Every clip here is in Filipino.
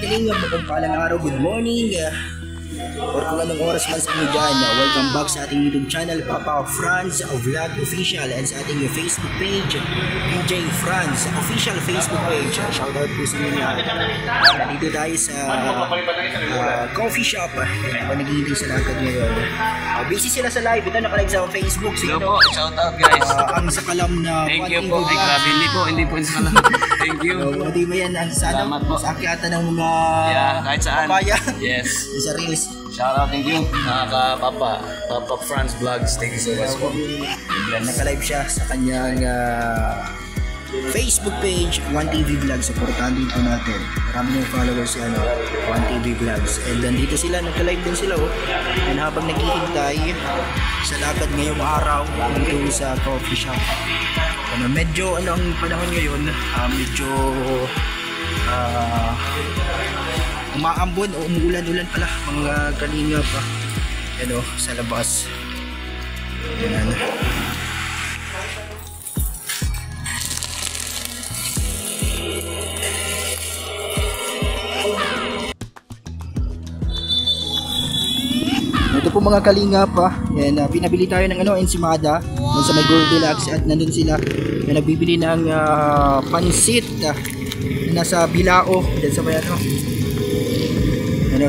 Kalingap, mapagpalang araw, good morning. Or kung anong oras man sa inyo dyan, welcome back sa ating YouTube channel, Papa Franz Vlog Official, and sa ating Facebook page, PJ Franz Official Facebook page. Shoutout po sa inyo lahat. Nandito tayo sa coffee shop. Naghihintay sa lahat ngayon. Busy sila sa live. Ito nakalive sa Facebook. Hello po, shoutout guys. Ang sakalam na thank you po. Ay, grabe, hindi po yung sakalam. Thank you. Hindi ba yan ang sa akyata ng mga kahit saan. papaya? Yes. Sa reels. Shoutout, thank you. Papa Franz Vlogs, thank you so much po. Naka-live siya sa kanyang Facebook page, 1TV Vlogs. Supportahan din po natin. Marami ng followers si 1TV Vlogs. And then dito sila, nagka-live din sila. And habang naghihintay sa lakad ngayong araw dito sa coffee shop. Medyo ang panahon ngayon, medyo umaambon o umuulan-ulan pala mga kalinga pa sa labas. Ayan. Ito po mga kalinga pa. Yan, pinabili tayo ng ensimada dun sa may Goldilocks at nandun sila na nagbibili ng pansit nasa Bilao dyan sa may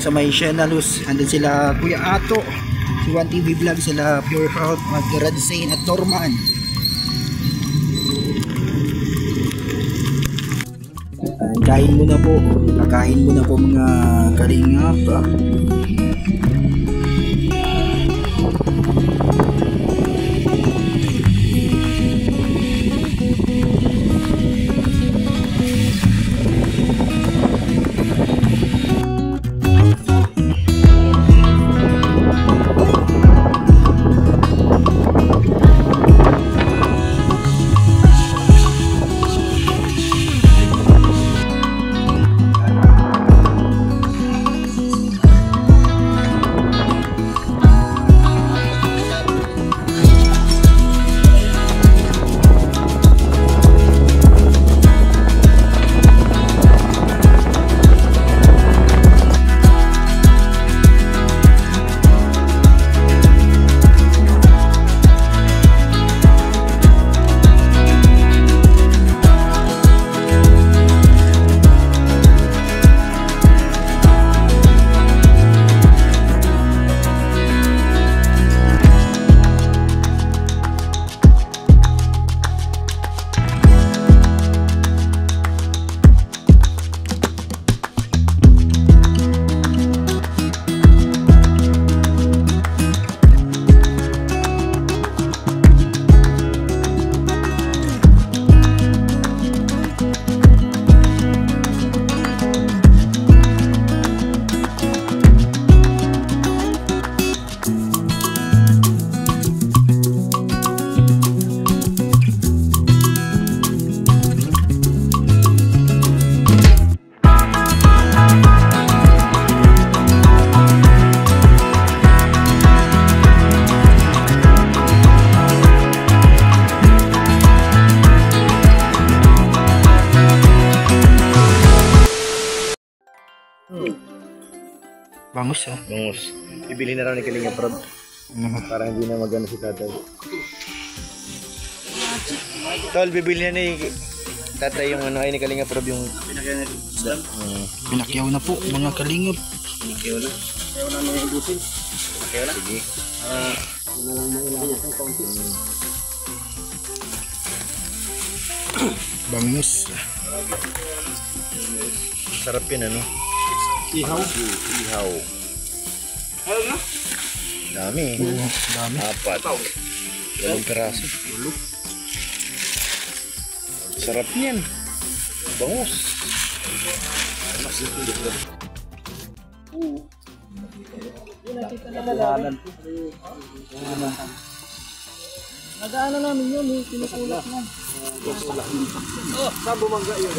sa may Shenalus. Andun sila Kuya Ato, si 1TV Vlog, sila Pure Health, Radzain at Norman. Kain muna po, kakain muna po mga kalingap. Bangus Bangus. Bibili na raw ni Kalinga Prab. Para hindi na magano si tatay. Tol, bibili na ni tatay yung ay ni Kalinga Prab yung pinakyaw na po mga kalingap. Pinakyaw na. Pinakyaw na may ibusin. Pinakyaw na? Sige. Una lang mailangan itong kaunti. Bangus. Sarap yan Ihaw. Ihaw. Dami. Dami. 4. 8 peraso. Sarap yan. Bangus. Nag-ano namin yun, sinukulak na. Sabo mangga yun.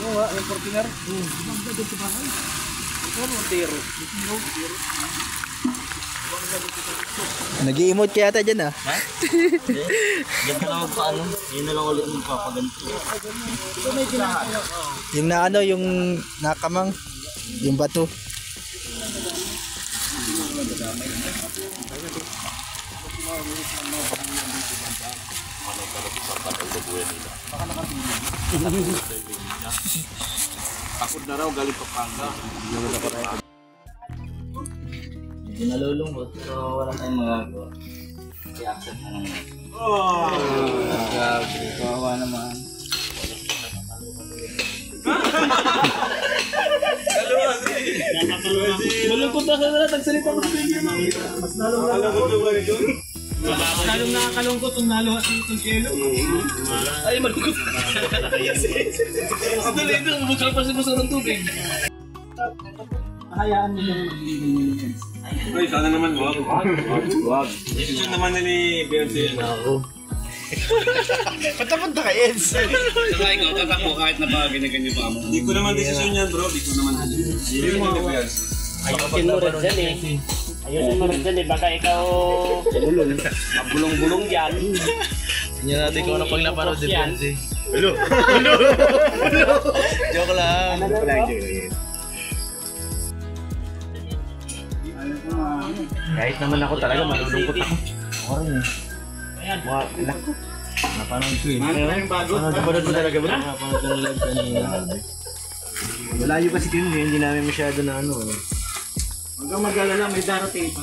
Oo, yung Fortuner. Mangga dito ba? Tiro. Nag-i-emote kaya ata dyan ah. Ha? Yan ka lang magpaano. Yun na lang ulit magpapaganto. Yung na ano, yung nakamang, yung bato. Takot na raw galing Pampanga. Hindi nalulungkot pero wala tayong magagawa. Kaya accept na naman. Grabe, kawawa naman. Malungkot na ka na, tagsalita mo sa video. Mas nalungkot yung balik doon. Lalong nakakalungkot kung naluhat yung kelo. Ay, malungkot. Dali ito, bukal pa sa ng tubig. Hayaan mo yung magiging. Ay, sana naman wag. Wag. Decision naman na ni Beyonce. Ako. Patapunta ka, Eds. Saka ikaw, tatakbo kahit na pa ganyan-ganyan pa mo. Hindi ko naman decision yan, bro. Hindi ko naman decision. Ayusin mo rin dyan eh. Ayusin mo rin dyan eh. Baka ikaw mabulong-bulong dyan. Tingnan natin kung ano pag naparod ni Beyonce. Joke lang. Kahit naman ako talaga, malulungkot ako. Ako rin eh. Mga anak ko. Napanood ko eh. Napanood mo talaga ba? Napanood ko na live kanina. Malayo kasi kayo, hindi namin masyado na ano eh. Huwag kang mag-alala, may darating pa.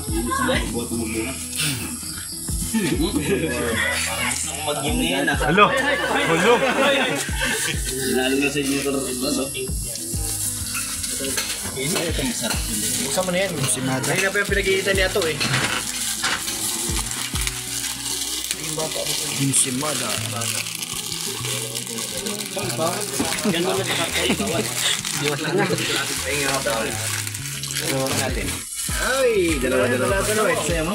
Boto mo muna. Mag-game na yan ah. Hello. Hello. Lalo na sa inyo ito rin ba? Buksan mo na yan. Si Mada. Ayun na pa yung pinag-iitan niya to eh. Yung si Mada. Yan mo na sa kapay. Dalawa natin. Ay, dalawa. Saya mo?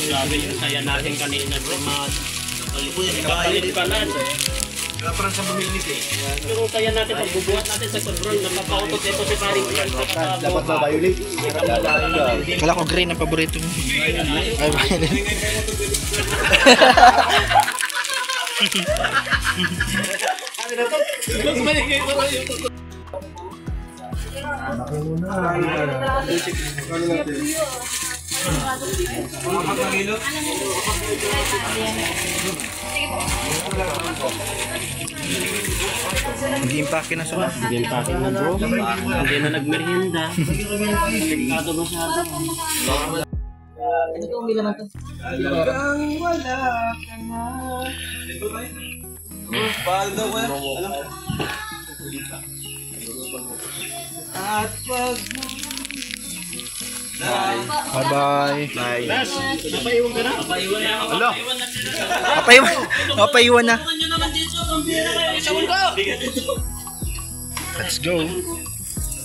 Grabe yung saya natin kanina. Nakapalit pa lang. Kaya parang sa bumilis eh. Pero kaya natin pagbubuhat natin sa sobrang napapautot ito si paring Ian sa Dapat ba violet? Kala ko green ang paborito mo. Ay, violet. Mas maligay pa rin ito. Hindi impake na sa Hindi pa akin na bro. Hindi na nagmerienda. Delikado masyado. Ano itong bilang natin? Bye-bye. Bye. Napaiwan ka na? Napaiwan na ako. Hello. Napaiwan na sila. Papaiwan na. Ano nyo naman dito? Pambira kayo. Isawin ko! Let's go.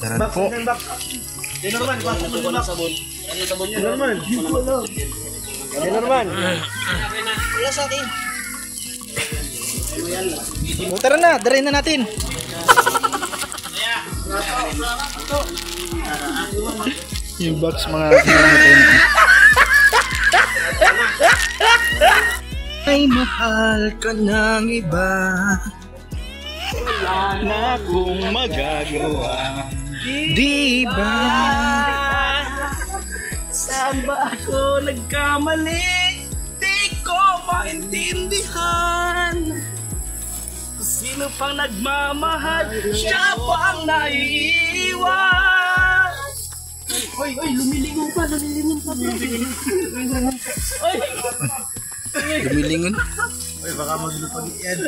Tara po. Norman, pasok mo na sabon. Ano sabon nyo? Norman. Norman. Wala sa akin. O, tara na, darin na natin. Yung box mga natin. Ay, mahal ka ng iba. Wala na akong magagawa. Di ba? Saan ba ako nagkamali? Di ko maintindihan. Sino pang nagmamahal? Siya pang naiiwan. Oy, lumilingon pa bro. Oy! Lumilingon. Uy, baka maglupag yan.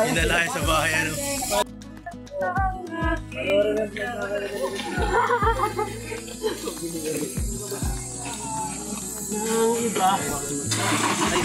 Inalayan sa bahay ano. Ang iba. Ay,